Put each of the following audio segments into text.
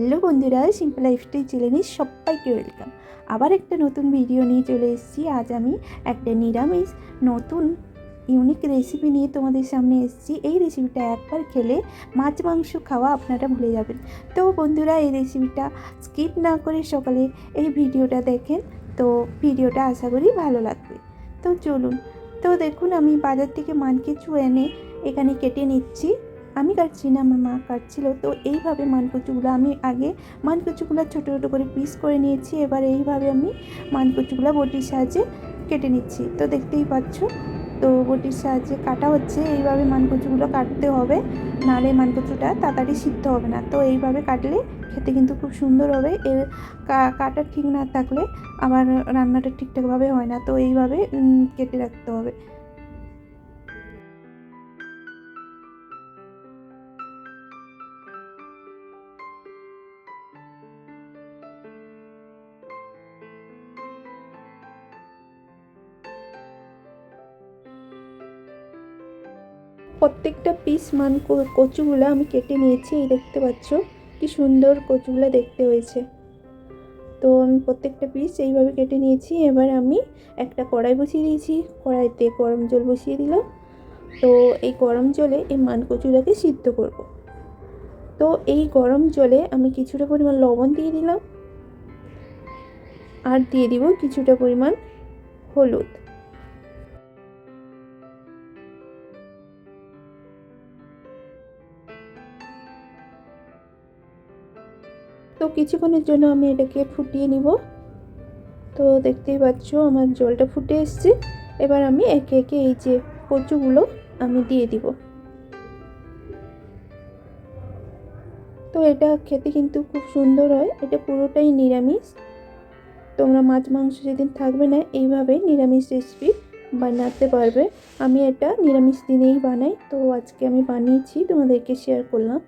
Hello বন্ধুরা, simple lifestyle চ্যানেলে সবাইকে ওয়েলকাম। আবার একটা নতুন ভিডিও নিয়ে চলে এসেছি। আজ আমি একটা নিরামিষ নতুন ইউনিক রেসিপি নিয়ে তোমাদের সামনে এসেছি। এই রেসিপিটা একবার খেলে মাছ মাংস খাওয়া আপনারা ভুলে যাবেন। তো বন্ধুরা, এই রেসিপিটা স্কিপ না করে সকালে এই ভিডিওটা দেখেন, তো ভিডিওটা আশা করি ভালো লাগবে। তো চলুন। তো দেখুন, আমি বাজার থেকে মানকচু এনে এখানে কেটে নিচ্ছি। আমি কাটছি না, আমার মা কাটছিল। তো এইভাবে মানকচুগুলো আমি আগে মানকচুগুলো ছোটো ছোটো করে পিস করে নিয়েছি। এবার এইভাবে আমি মানকচুগুলো বটির সাহায্যে কেটে নিচ্ছি। তো দেখতেই পাচ্ছ, তো বটির সাহায্যে কাটা হচ্ছে। এইভাবে মানকচুগুলো কাটতে হবে, নাহলে মানকচুটা তাড়াতাড়ি সিদ্ধ হবে না। তো এইভাবে কাটলে খেতে কিন্তু খুব সুন্দর হবে। এর কাটা ঠিক না থাকলে আবার রান্নাটা ঠিকঠাকভাবে হয় না। তো এইভাবে কেটে রাখতে হবে। প্রত্যেকটা পিস কচুগুলো আমি কেটে নিয়েছি। এই দেখতে পাচ্ছ কি সুন্দর কচুগুলো দেখতে হয়েছে। তো আমি প্রত্যেকটা পিস এইভাবে কেটে নিয়েছি। এবার আমি একটা কড়াই বসিয়ে দিয়েছি। কড়াইতে গরম জল বসিয়ে দিলাম। তো এই গরম জলে এই মানকচুটাকে সিদ্ধ করব। তো এই গরম জলে আমি কিছুটা পরিমাণ লবণ দিয়ে দিলাম, আর দিয়ে দিব কিছুটা পরিমাণ হলুদ। তো কিছুক্ষণের জন্য আমি এটাকে ফুটিয়ে নিব। তো দেখতেই পাচ্ছ আমার জলটা ফুটে এসছে। এবার আমি একে একে এই যে কচুগুলো আমি দিয়ে দিব। তো এটা খেতে কিন্তু খুব সুন্দর হয়। এটা পুরোটাই নিরামিষ। তোমরা মাছ মাংস যেদিন থাকবে না, এইভাবে নিরামিষ রেসিপি বানাতে পারবে। আমি এটা নিরামিষ দিনেই বানাই, তো আজকে আমি বানিয়েছি, তোমাদেরকে শেয়ার করলাম।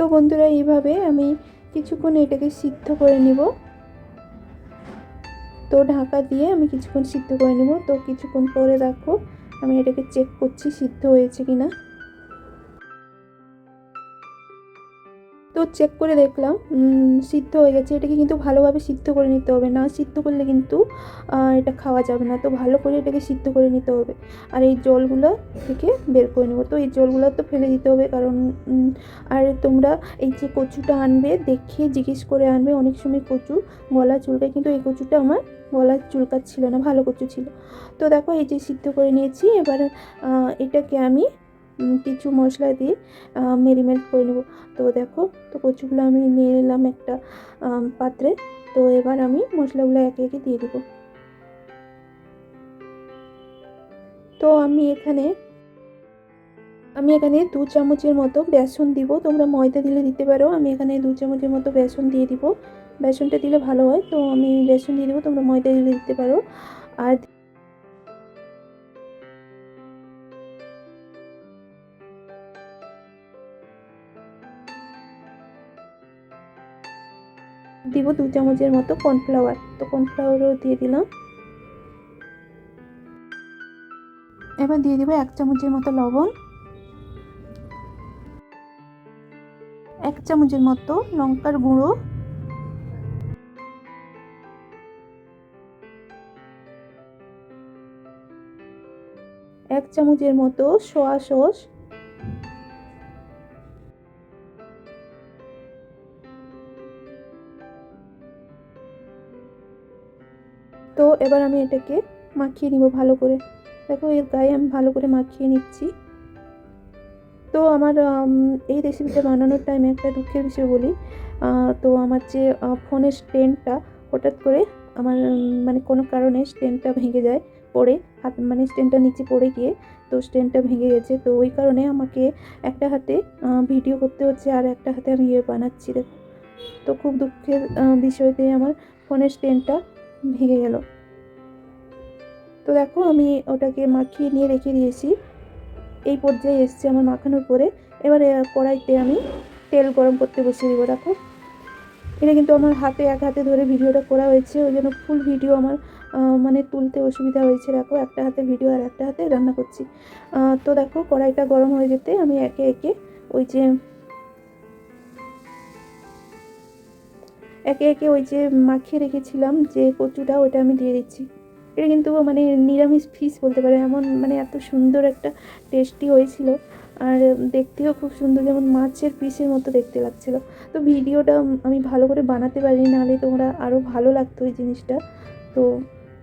তো বন্ধুরা, এইভাবে আমি কিছুক্ষণ এটাকে সিদ্ধ করে নিব। তো ঢাকা দিয়ে আমি কিছুক্ষণ সিদ্ধ করে নেব। তো কিছুক্ষণ পরে দেখো, আমি এটাকে চেক করছি সিদ্ধ হয়েছে কিনা। তো চেক করে দেখলাম সিদ্ধ হয়ে গেছে। এটাকে কিন্তু ভালোভাবে সিদ্ধ করে নিতে হবে, না সিদ্ধ করলে কিন্তু এটা খাওয়া যাবে না। তো ভালো করে এটাকে সিদ্ধ করে নিতে হবে। আর এই জলগুলো থেকে বের করে নেব। তো এই জলগুলো তো ফেলে দিতে হবে, কারণ আর তোমরা এই যে কচুটা আনবে দেখে জিজ্ঞেস করে আনবে। অনেক সময় কচু গলা চুলকায়, কিন্তু এই কচুটা আমার গলা চুলকাচ্ছিল না, ভালো কচু ছিল। তো দেখো, এই যে সিদ্ধ করে নিয়েছি। এবার এটাকে আমি কিছু মশলা দিয়ে মেরিনেট করে নেব। তো দেখো, তো কচুগুলো আমি নিয়ে নিলাম একটা পাত্রে। তো এবার আমি মশলাগুলো একে একে দিয়ে দেব। তো আমি এখানে 2 চামচের মতো বেসন দিব। তোমরা ময়দা দিলে দিতে পারো। আমি এখানে 2 চামচের মতো বেসন দিয়ে দিব। বেসনটা দিলে ভালো হয়, তো আমি বেসন দিয়ে দেবো। তোমরা ময়দা দিলে দিতে পারো। আর দিব 2 চামচের মতো কর্নফ্লাওয়ার। তো কর্নফ্লাওয়ারও দিয়ে দিলাম। এবার দিয়ে দিব 1 চামচের মতো লবণ, 1 চামচের মতো লঙ্কার গুঁড়ো, 1 চামচের মতো সোয়া সস, তো এবার আমি এটাকে মাখিয়ে নিব ভালো করে। দেখো, এর গায়ে আমি ভালো করে মাখিয়ে নিচ্ছি। তো আমার এই রেসিপিটা বানানোর টাইমে একটা দুঃখের বিষয় বলি। তো আমার যে ফোনের স্ট্যান্ডটা হঠাৎ করে আমার মানে কোনো কারণে স্ট্যান্ডটা ভেঙে যায়, পড়ে হাত মানে স্ট্যান্ডটা নিচে পড়ে গিয়ে তো স্ট্যান্ডটা ভেঙে গেছে। তো ওই কারণে আমাকে একটা হাতে ভিডিও করতে হচ্ছে, আর একটা হাতে আমি বানাচ্ছি। দেখো, তো খুব দুঃখের বিষয়তে আমার ফোনের স্ট্যান্ডটা ভেঙে গেল। তো দেখো, আমি ওটাকে মাখিয়ে নিয়ে রেখে দিয়েছি। এই পর্যায়ে এসছে আমার মাখানোর পরে। এবারে কড়াইতে আমি তেল গরম করতে বসিয়ে দেবো। দেখো, এটা কিন্তু আমার এক হাতে ধরে ভিডিওটা করা হয়েছে, ওই জন্য ফুল ভিডিও আমার মানে তুলতে অসুবিধা হয়েছে। দেখো একটা হাতে ভিডিও আর একটা হাতে রান্না করছি। তো দেখো কড়াইটা গরম হয়ে যেতে আমি একে একে ওই যে মাখিয়ে রেখেছিলাম যে কচুটা, ওটা আমি দিয়ে দিচ্ছি। এটা কিন্তু মানে নিরামিষ ফিশ বলতে পারে, এমন মানে এত সুন্দর একটা টেস্টি হয়েছিল, আর দেখতেও খুব সুন্দর, যেমন মাছের পিসের মতো দেখতে লাগছিল। তো ভিডিওটা আমি ভালো করে বানাতে পারিনি, নাহলে তোমরা আরও ভালো লাগতো এই জিনিসটা। তো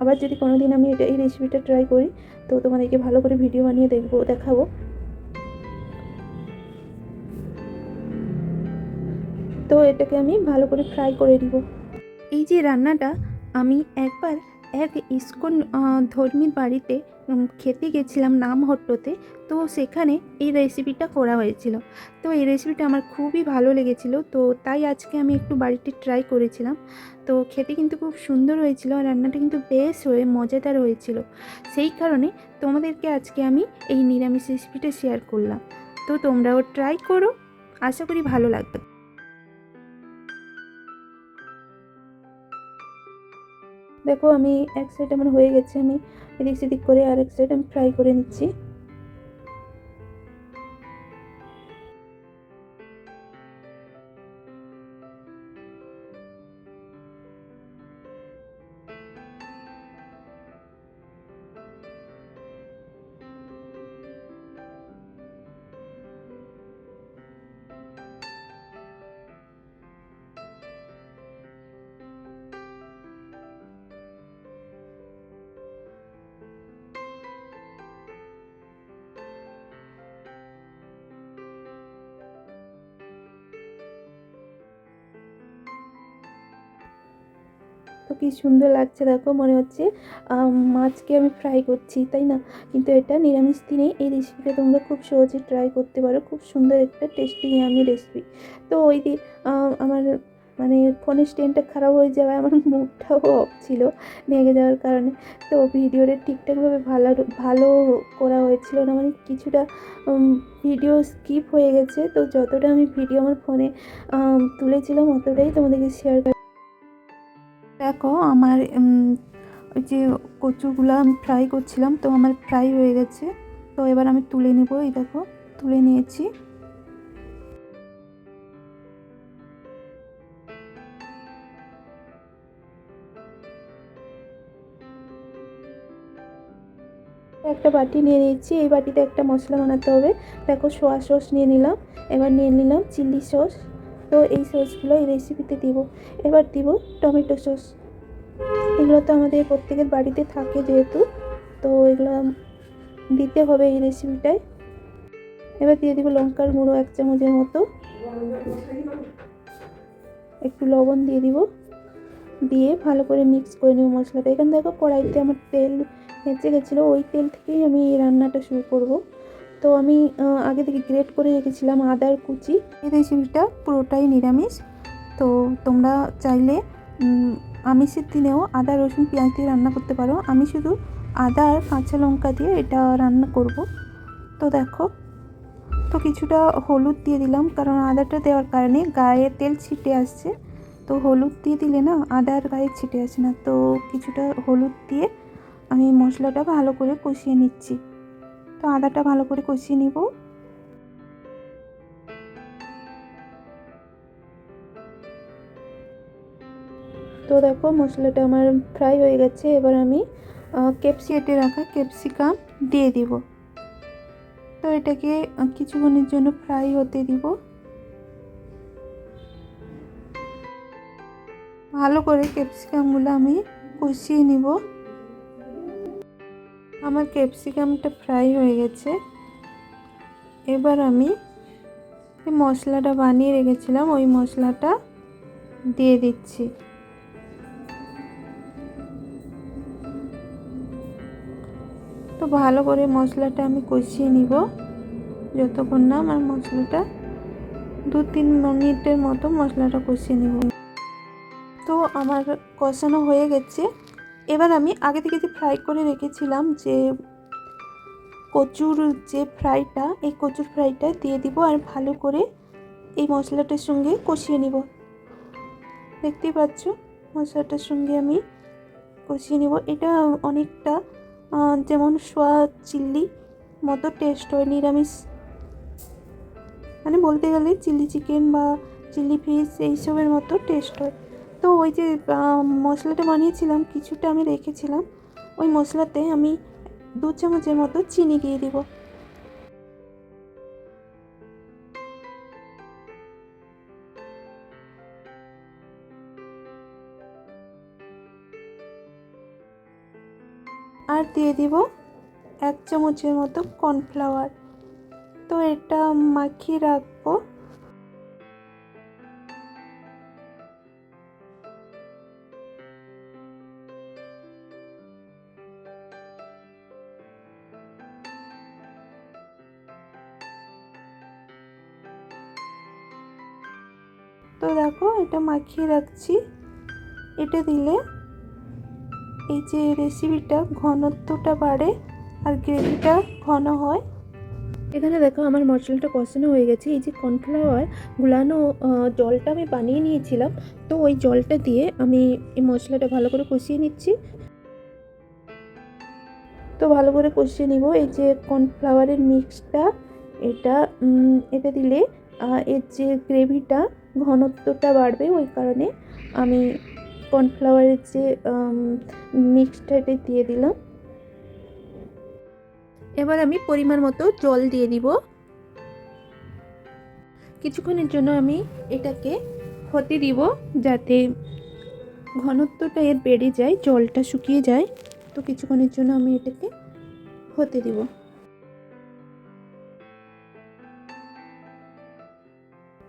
আবার যদি কোনো দিন আমি এই রেসিপিটা ট্রাই করি, তো তোমাদেরকে ভালো করে ভিডিও বানিয়ে দেখাবো। তো এটাকে আমি ভালো করে ফ্রাই করে দিব। এই যে রান্নাটা আমি একবার এক ইস্কন ধর্মীর বাড়িতে খেতে গেছিলাম নামহট্টতে। তো সেখানে এই রেসিপিটা করা হয়েছিল। তো এই রেসিপিটা আমার খুবই ভালো লেগেছিল, তো তাই আজকে আমি একটু বাড়িতে ট্রাই করেছিলাম। তো খেতে কিন্তু খুব সুন্দর হয়েছিল, আর রান্নাটা কিন্তু বেশ মজাদার হয়েছিল। সেই কারণে তোমাদেরকে আজকে আমি এই নিরামিষ রেসিপিটা শেয়ার করলাম। তো তোমরাও ট্রাই করো, আশা করি ভালো লাগবে। দেখো আমি এক সাইড আমার হয়ে গেছে, আমি এদিক সেদিক করে আর এক সাইড আমি ফ্রাই করে নিচ্ছি। তো কি সুন্দর লাগছে দেখো, মনে হচ্ছে মাছকে আমি ফ্রাই করছি, তাই না? কিন্তু এটা নিরামিষ দিনে এই রেসিপিটা তোমরা খুব সহজে ট্রাই করতে পারো, খুব সুন্দর একটা টেস্টি আমি রেসিপি। তো ওই দিন আমার মানে ফোনের স্ট্যান্ডটা খারাপ হয়ে যাওয়ায় আমার মুডটাও অফ ছিল ভেঙে যাওয়ার কারণে। তো ভিডিওটা ঠিকঠাকভাবে ভালো করা হয়েছিল না, মানে কিছুটা ভিডিও স্কিপ হয়ে গেছে। তো যতটা আমি ভিডিও আমার ফোনে তুলেছিলাম অতটাই তোমাদেরকে শেয়ার। দেখো আমার ওই যে কচুগুলো আমি ফ্রাই করছিলাম, তো আমার ফ্রাই হয়ে গেছে। তো এবার আমি তুলে নেব। এই দেখো তুলে নিয়েছি। একটা বাটি নিয়ে নিয়েছি, এই বাটিতে একটা মশলা বানাতে হবে। দেখো সোয়া সস নিয়ে নিলাম, এবার নিয়ে নিলাম চিলি সস। তো এই সসগুলো এই রেসিপিতে দিব। এবার দিব টমেটো সস। এগুলো তো আমাদের প্রত্যেকের বাড়িতে থাকে যেহেতু, তো এগুলো দিতে হবে এই রেসিপিটায়। এবার দিয়ে দিব লঙ্কার গুঁড়ো 1 চামচের মতো, একটু লবণ দিয়ে দিব, দিয়ে ভালো করে মিক্স করে নেব মশলাটা। এখানে দেখো কড়াইতে আমার তেল বেঁচে গেছিলো, ওই তেল থেকেই আমি এই রান্নাটা শুরু করব। তো আমি আগে থেকে গ্রেট করে রেখেছিলাম আদার কুচি। এই রেসিপিটা পুরোটাই নিরামিষ, তো তোমরা চাইলে আমিষের দিনেও আদা রসুন পেঁয়াজ দিয়ে রান্না করতে পারো। আমি শুধু আদা আর কাঁচা লঙ্কা দিয়ে এটা রান্না করব। তো দেখো, তো কিছুটা হলুদ দিয়ে দিলাম, কারণ আদাটা দেওয়ার কারণে গায়ে তেল ছিটে আসছে। তো হলুদ দিয়ে দিলে না আদার গায়ে ছিটে আসে না। তো কিছুটা হলুদ দিয়ে আমি মশলাটা ভালো করে কষিয়ে নিচ্ছি। তো আদাটা ভালো করে কষিয়ে নিব। তো দেখো মশলাটা আমার ফ্রাই হয়ে গেছে। এবার আমি কেটে রাখা ক্যাপসিকাম দিয়ে দিব। তো এটাকে কিছুক্ষণের জন্য ফ্রাই হতে দিব। ভালো করে ক্যাপসিকামগুলো আমি কষিয়ে নিব। আমার ক্যাপসিকামটা ফ্রাই হয়ে গেছে। এবার আমি মশলাটা বানিয়ে রেখেছিলাম, ওই মশলাটা দিয়ে দিচ্ছি। তো ভালো করে মশলাটা আমি কষিয়ে নিব যতক্ষণ না আমার মশলাটা 2-3 মিনিটের মতো মশলাটা কষিয়ে নিব। তো আমার কষানো হয়ে গেছে। এবার আমি আগে থেকে যে ফ্রাই করে রেখেছিলাম যে কচুর যে ফ্রাইটা, এই কচুর ফ্রাইটা দিয়ে দিব আর ভালো করে এই মশলাটার সঙ্গে কষিয়ে নিব। দেখতেই পাচ্ছ মশলাটার সঙ্গে আমি কষিয়ে নেব। এটা অনেকটা যেমন সোয়া চিল্লি মতো টেস্ট হয়, নিরামিষ মানে বলতে গেলে চিলি চিকেন বা চিলি ফিশ এইসবের মতো টেস্ট হয়। তো ওই যে মশলাটা বানিয়েছিলাম কিছুটা আমি রেখেছিলাম, ওই মশলাতে আমি 2 চামচের মতো চিনি দিয়ে দেব। আর দিয়ে দিব 1 চামচের মতো কর্নফ্লাওয়ার। তো এটা মাখিয়ে রাখবো। তো দেখো এটা মাখিয়ে রাখছি। এটা দিলে এই যে রেসিপিটা ঘনত্বটা বাড়ে আর গ্রেভিটা ঘন হয়। এখানে দেখো আমার মশলাটা কষানো হয়ে গেছে। এই যে কর্নফ্লাওয়ার গুলানো জলটা আমি বানিয়ে নিয়েছিলাম, তো ওই জলটা দিয়ে আমি এই মশলাটা ভালো করে কষিয়ে নিচ্ছি। তো ভালো করে কষিয়ে নিব। এই যে কর্নফ্লাওয়ারের মিক্সটা, এটা এটা দিলে এর যে গ্রেভিটা ঘনত্বটা বাড়বে, ওই কারণে আমি কর্নফ্লাওয়ারের যে মিক্সটা এটা দিয়ে দিলাম। এবার আমি পরিমাণ মতো জল দিয়ে দিব। কিছুক্ষণের জন্য আমি এটাকে হতে দিব, যাতে ঘনত্বটা এর বেড়ে যায়, জলটা শুকিয়ে যায়। তো কিছুক্ষণের জন্য আমি এটাকে হতে দিব।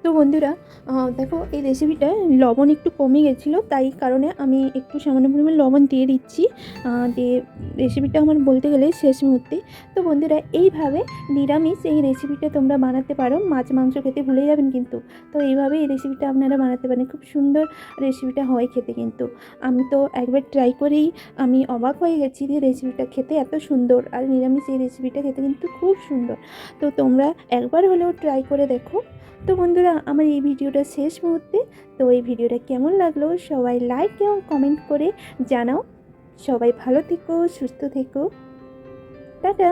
তো বন্ধুরা দেখো এই রেসিপিটা লবণ একটু কমে গেছিলো, তাই কারণে আমি একটু সামান্য পরিমাণ লবণ দিয়ে দিচ্ছি। দিয়ে রেসিপিটা আমার বলতে গেলে শেষ মুহূর্তে। তো বন্ধুরা এইভাবে নিরামিষ এই রেসিপিটা তোমরা বানাতে পারো, মাছ মাংস খেতে ভুলে যাবেন কিন্তু। তো এইভাবে এই রেসিপিটা আপনারা বানাতে পারেন, খুব সুন্দর রেসিপিটা হয় খেতে। কিন্তু আমি তো একবার ট্রাই করেই আমি অবাক হয়ে গেছি যে রেসিপিটা খেতে এত সুন্দর, আর নিরামিষ এই রেসিপিটা খেতে কিন্তু খুব সুন্দর। তো তোমরা একবার হলেও ট্রাই করে দেখো। তো বন্ধুরা আমার এই ভিডিওটা শেষ মুহূর্তে। তো এই ভিডিওটা কেমন লাগলো সবাই লাইক এবং কমেন্ট করে জানাও। সবাই ভালো থেকো, সুস্থ থেকো, টাটা।